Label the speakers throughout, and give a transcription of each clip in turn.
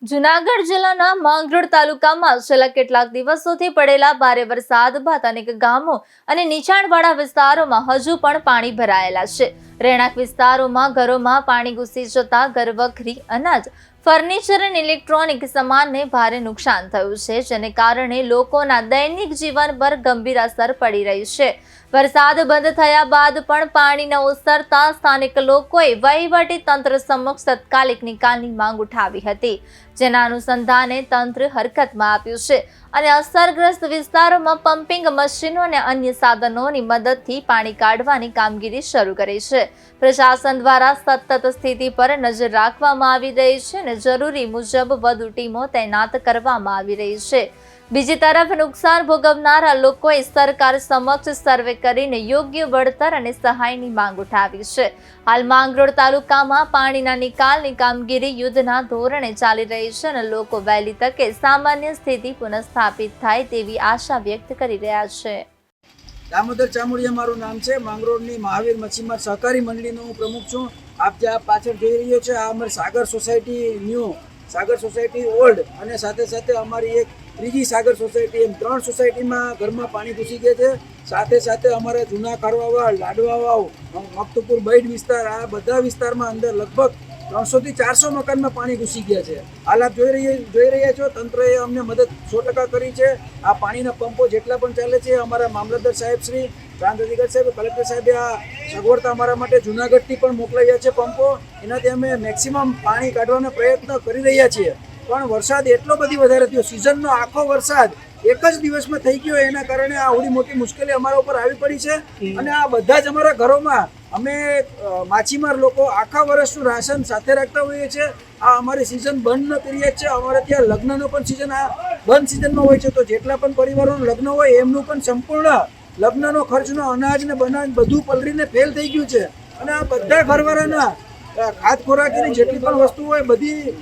Speaker 1: જૂનાગઢ જિલ્લાના માંગરોળ તાલુકામાં છેલ્લા કેટલાક દિવસોથી પડેલા ભારે વરસાદ બાદ અનેક ગામો અને નીચાણવાળા વિસ્તારોમાં હજુ પણ પાણી ભરાયેલા છે. રહેણાંક વિસ્તારોમાં ઘરોમાં પાણી ઘૂસી જતા ઘરવખરી, અનાજ, ફર્નિચર અને ઇલેક્ટ્રોનિક સામાનને ભારે નુકસાન થયું છે, જેને કારણે લોકોના દૈનિક જીવન પર ગંભીર અસર પડી રહી છે. વરસાદ બંધ થયા બાદ પણ પાણી ન ઓસરતા સ્થાનિક લોકોએ વહીવટી તંત્ર સમક્ષ તાત્કાલિક નિકાલની માંગ ઉઠાવી હતી, જેના અનુસંધાને તંત્ર હરકતમાં આવ્યું છે અને અસરગ્રસ્ત વિસ્તારોમાં પમ્પિંગ મશીનો અને અન્ય સાધનોની મદદથી પાણી કાઢવાની કામગીરી શરૂ કરી છે. પ્રશાસન દ્વારા સતત સ્થિતિ પર નજર રાખવામાં આવી રહી છે અને જરૂરી મુજબ વધુ ટીમો તૈનાત કરવામાં આવી રહી છે. બીજી તરફ નુકસાન ભોગવનારા લોકોએ સરકાર સમક્ષ સર્વે કરીને યોગ્ય વળતર અને સહાયની માંગ ઉઠાવી છે. હાલ માંગરોળ તાલુકામાં પાણીના નિકાલની કામગીરી યુદ્ધના ધોરણે ચાલી રહી છે અને લોકો વહેલી તકે સામાન્ય સ્થિતિ પુનઃસ્થાપિત થાય તેવી આશા વ્યક્ત કરી રહ્યા છે.
Speaker 2: દામોદર ચામુડિયા મારું નામ છે. માંગરોળની મહાવીર મચ્છીમાર સહકારી મંડળીનો હું પ્રમુખ છું. આપ જે આ પાછળ જોઈ રહ્યો છે આ અમારી સાગર સોસાયટી ન્યૂ, સાગર સોસાયટી ઓલ્ડ અને સાથે સાથે અમારી એક ત્રીજી સાગર સોસાયટી, એમ 3 સોસાયટીમાં ઘરમાં પાણી ઘૂસી ગયા છે. સાથે સાથે અમારા જૂના કારવાવાવ, લાડવાવાવ, મક્તપુર બૈડ વિસ્તાર, આ બધા વિસ્તારમાં અંદર લગભગ 300 થી 400 મકાનમાં પાણી ઘૂસી ગયા છે. હાલ આપ જોઈ રહ્યા છો, તંત્રએ અમને મદદ 100% કરી છે. આ પાણીના પંપો જેટલા પણ ચાલે છે, અમારા મામલતદાર સાહેબ શ્રી, પ્રાંત અધિકારી સાહેબ, કલેક્ટર સાહેબે આ સગવડતા અમારા માટે જૂનાગઢથી પણ મોકલાવ્યા છે પંપો. એનાથી અમે મેક્સિમમ પાણી કાઢવાનો પ્રયત્ન કરી રહ્યા છીએ. પણ વરસાદ એટલો બધી વધારે થયો, સિઝનનો આખો વરસાદ એક જ દિવસમાં થઈ ગયો, એના કારણે આ આવડી મોટી મુશ્કેલી અમારા ઉપર આવી પડી છે. અને આ બધા જ અમારા ઘરોમાં અમે માછીમાર લોકો આખા વર્ષનું રાશન સાથે રાખતા હોઈએ છીએ. આ અમારી સિઝન બંધનો પિરિયડ છે. અમારે ત્યાં લગ્નનો પણ સિઝન આ બંધ સિઝનમાં હોય છે, તો જેટલા પણ પરિવારોનું લગ્ન હોય એમનું પણ સંપૂર્ણ લગ્નનો ખર્ચનો અનાજ ને બનાજ બધું પલરીને ફેલ થઈ ગયું છે. અને આ બધા ઘરવાળાના ખાદ ખોરાકીની જેટલી પણ વસ્તુ હોય બધી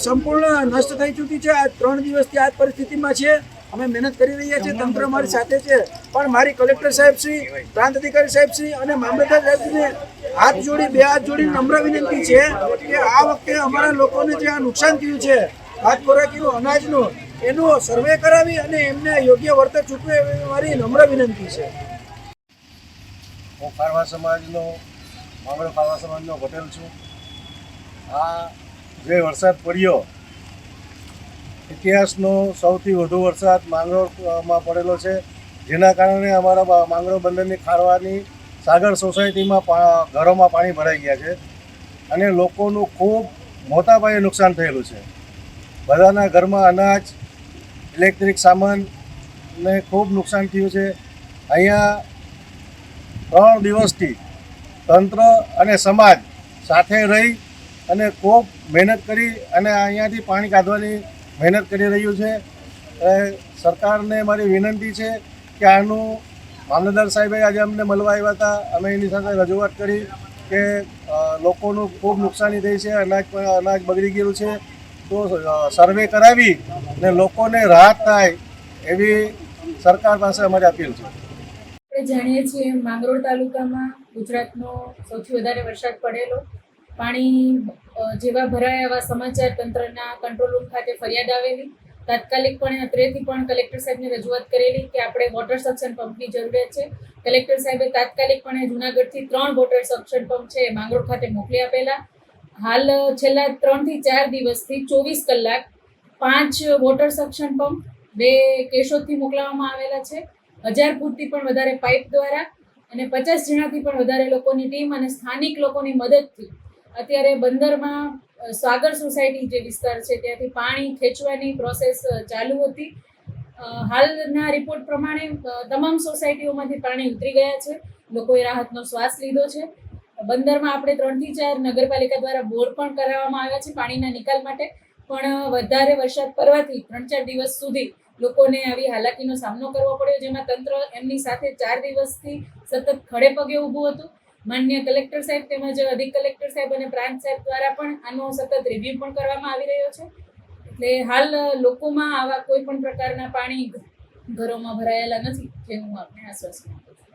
Speaker 2: સંપૂર્ણ નષ્ટ થઈ ચૂકી છે. આ 3 દિવસથી આ પરિસ્થિતિમાં છે. અમે મહેનત કરી રહ્યા છીએ, તંત્ર અમારી સાથે છે. પણ મારી કલેક્ટર સાહેબ શ્રી, પ્રાંત અધિકારી સાહેબ શ્રી અને મામલતદાર સાહેબને બે હાથ જોડી નમ્ર વિનંતી છે કે આ વખતે અમારા લોકોને જે આ નુકસાન થયું છે ખાદ ખોરાકીનું, અનાજનું, એનું સર્વે કરાવી અને એમને યોગ્ય વળતર ચૂકવે એવી મારી નમ્ર વિનંતી છે.
Speaker 3: હું ખારવા સમાજનો, માંગરોળ ખારવા સમાજનો પટેલ છું. આ જે વરસાદ પડ્યો, ઇતિહાસનો સૌથી વધુ વરસાદ માંગરોળમાં પડેલો છે, જેના કારણે અમારા માંગરોળ બંદરની ખારવાની સાગર સોસાયટીમાં ઘરોમાં પાણી ભરાઈ ગયા છે અને લોકોનું ખૂબ મોટા પાયે નુકસાન થયેલું છે. બધાના ઘરમાં અનાજ, ઇલેક્ટ્રિક સામાનને ખૂબ નુકસાન થયું છે. અહીંયા 3 દિવસથી તંત્ર અને સમાજ સાથે રહી અને ખૂબ મહેનત કરી અને અહીંયાથી પાણી કાઢવાની મહેનત કરી રહ્યું છે. સરકારને મારી વિનંતી છે કે આનું, મામલતદાર સાહેબે આજે અમને મળવા આવ્યા હતા, અમે એની સાથે રજૂઆત કરી કે લોકોનું ખૂબ નુકસાની થઈ છે, અનાજ બગડી ગયેલું છે, તો સર્વે કરાવી અને લોકોને રાહત થાય એવી સરકાર પાસે અમારી અપીલ છે.
Speaker 4: આપણે જાણીએ છીએ માંગરોળ તાલુકામાં ગુજરાતનો સૌથી વધારે વરસાદ પડેલો, પાણી જેવા ભરાયા એવા સમાચાર તંત્રના કંટ્રોલ રૂમ ખાતે ફરિયાદ આવેલી. તાત્કાલિકપણે અત્રેથી પણ કલેક્ટર સાહેબને રજૂઆત કરેલી કે આપણે વોટર સક્શન પંપની જરૂરિયાત છે. કલેક્ટર સાહેબે તાત્કાલિકપણે જૂનાગઢથી 3 વોટર સક્શન પંપ છે એ માંગરોળ ખાતે મોકલી આપેલા. હાલ છેલ્લા 3 થી 4 દિવસથી 24 કલાક 5 વોટર સક્શન પંપ, 2 કેશોદથી મોકલવામાં આવેલા છે. 1000 ફૂટથી પણ વધારે પાઇપ દ્વારા અને 50 જણાથી પણ વધારે લોકોની ટીમ અને સ્થાનિક લોકોની મદદથી અત્યારે બંદરમાં સાગર સોસાયટી જે વિસ્તાર છે ત્યાંથી પાણી ખેંચવાની પ્રોસેસ ચાલુ હતી. હાલના રિપોર્ટ પ્રમાણે તમામ સોસાયટીઓમાંથી પાણી ઉતરી ગયા છે. લોકોએ રાહતનો શ્વાસ લીધો છે. બંદરમાં આપણે 3 થી 4 નગરપાલિકા દ્વારા બોર પણ કરાવવામાં આવ્યા છે પાણીના નિકાલ માટે. પણ વધારે વરસાદ પડવાથી 3-4 દિવસ સુધી લોકોને આવી હાલાકીનો સામનો કરવો પડ્યો, જેમાં તંત્ર એમની સાથે 4 દિવસથી સતત ખડે પગે ઊભું હતું. માનનીય કલેક્ટર સાહેબ તેમજ અધિક કલેક્ટર સાહેબ અને પ્રાંત સાહેબ દ્વારા પણ આનો સતત રિવ્યુ પણ કરવામાં આવી રહ્યો છે. એટલે હાલ લોકોમાં આવા કોઈ પણ પ્રકારના પાણી ઘરોમાં ભરાયેલા નથી, જેનું હું આપને આશ્વાસન આપું છું.